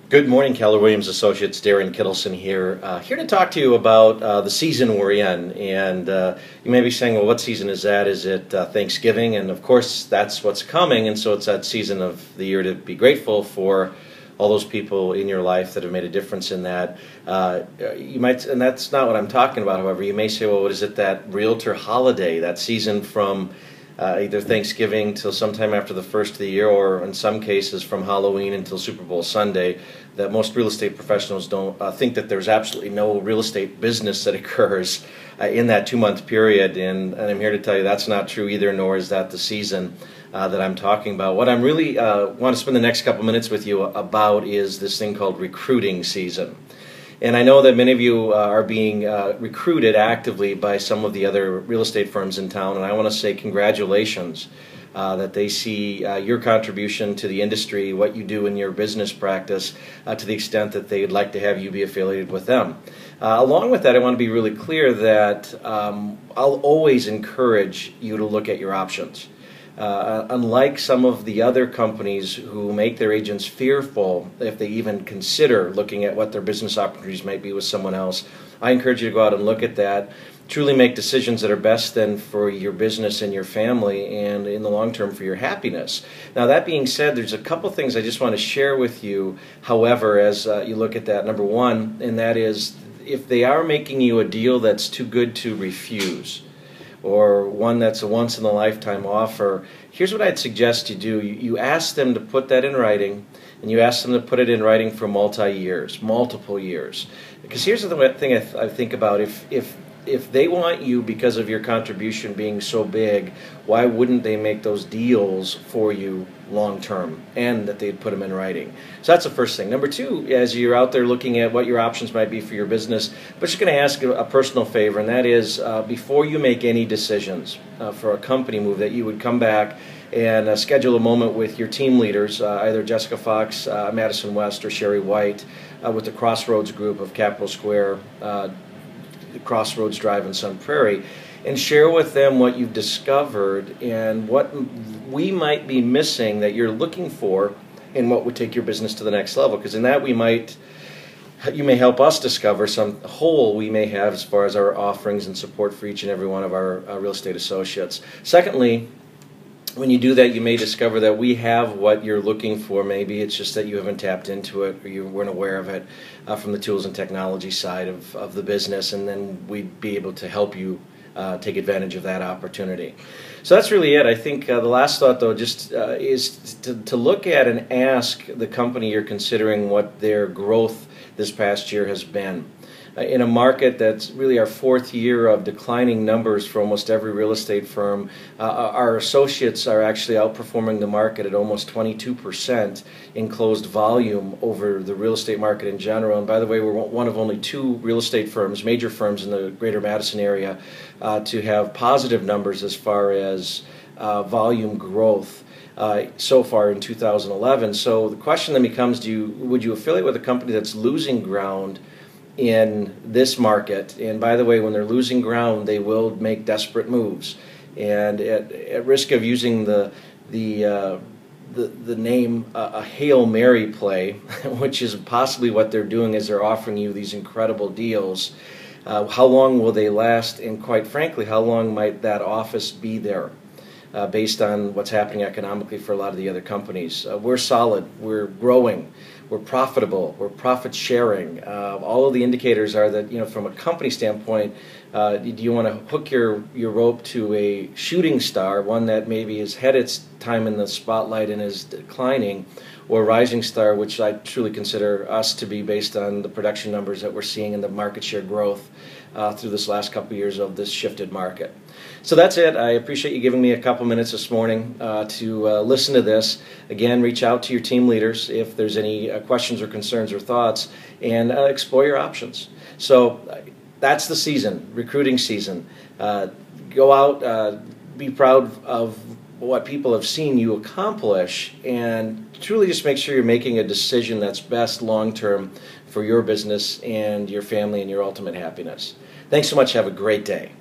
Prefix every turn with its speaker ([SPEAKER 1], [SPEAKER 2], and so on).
[SPEAKER 1] Good morning, Keller Williams Associates. Darren Kittleson here. Here to talk to you about the season we're in. And you may be saying, well, what season is that? Is it Thanksgiving? And of course, that's what's coming. And so it's that season of the year to be grateful for all those people in your life that have made a difference in that. You might, and that's not what I'm talking about, however. You may say, well, what is it, that realtor holiday, that season from either Thanksgiving till sometime after the first of the year, or in some cases from Halloween until Super Bowl Sunday, that most real estate professionals don't think that there's absolutely no real estate business that occurs in that 2-month period. And I'm here to tell you that's not true either, nor is that the season that I'm talking about. What I'm really want to spend the next couple minutes with you about is this thing called recruiting season. And I know that many of you are being recruited actively by some of the other real estate firms in town, and I want to say congratulations that they see your contribution to the industry, what you do in your business practice, to the extent that they'd like to have you be affiliated with them. Along with that, I want to be really clear that I'll always encourage you to look at your options. Unlike some of the other companies who make their agents fearful if they even consider looking at what their business opportunities might be with someone else, I encourage you to go out and look at that, truly make decisions that are best then for your business and your family, and in the long term for your happiness. Now, that being said, there's a couple things I just want to share with you, however, as you look at that. Number one, and that is, if they are making you a deal that's too good to refuse, or one that's a once-in-a-lifetime offer, here's what I'd suggest you do. You ask them to put that in writing, and you ask them to put it in writing for multi-years, multiple years. Because here's the thing I think about. If they want you because of your contribution being so big, why wouldn't they make those deals for you long term, and that they'd put them in writing? So that's the first thing. Number two, as you're out there looking at what your options might be for your business, but just going to ask a personal favor, and that is before you make any decisions for a company move, that you would come back and schedule a moment with your team leaders, either Jessica Fox, Madison West, or Sherry White, with the Crossroads group of Capital Square, Crossroads Drive in Sun Prairie, and share with them what you've discovered and what we might be missing that you're looking for, and what would take your business to the next level. Because in that you may help us discover some hole we may have as far as our offerings and support for each and every one of our real estate associates. Secondly, when you do that, you may discover that we have what you're looking for. Maybe it's just that you haven't tapped into it, or you weren't aware of it from the tools and technology side of the business, and then we'd be able to help you take advantage of that opportunity. So that's really it. I think the last thought, though, just is to look at and ask the company you're considering what their growth this past year has been. In a market that's really our 4th year of declining numbers for almost every real estate firm, our associates are actually outperforming the market at almost 22% in closed volume over the real estate market in general. And by the way, we're one of only 2 real estate firms, major firms in the greater Madison area, to have positive numbers as far as volume growth so far in 2011. So the question then becomes, would you affiliate with a company that's losing ground in this market? And by the way, when they're losing ground, they will make desperate moves. And at risk of using the name a Hail Mary play, which is possibly what they're doing, is they're offering you these incredible deals. How long will they last? And quite frankly, how long might that office be there? Based on what's happening economically for a lot of the other companies. We're solid, we're growing, we're profitable, we're profit sharing. All of the indicators are that, from a company standpoint, do you want to hook your rope to a shooting star, one that maybe has had its time in the spotlight and is declining, or a rising star, which I truly consider us to be based on the production numbers that we're seeing in the market share growth through this last couple of years of this shifted market. So that's it. I appreciate you giving me a couple minutes this morning to listen to this. Again, reach out to your team leaders if there's any questions or concerns or thoughts, and explore your options. So that's the season, recruiting season. Go out, be proud of what people have seen you accomplish, and truly just make sure you're making a decision that's best long-term for your business and your family and your ultimate happiness. Thanks so much. Have a great day.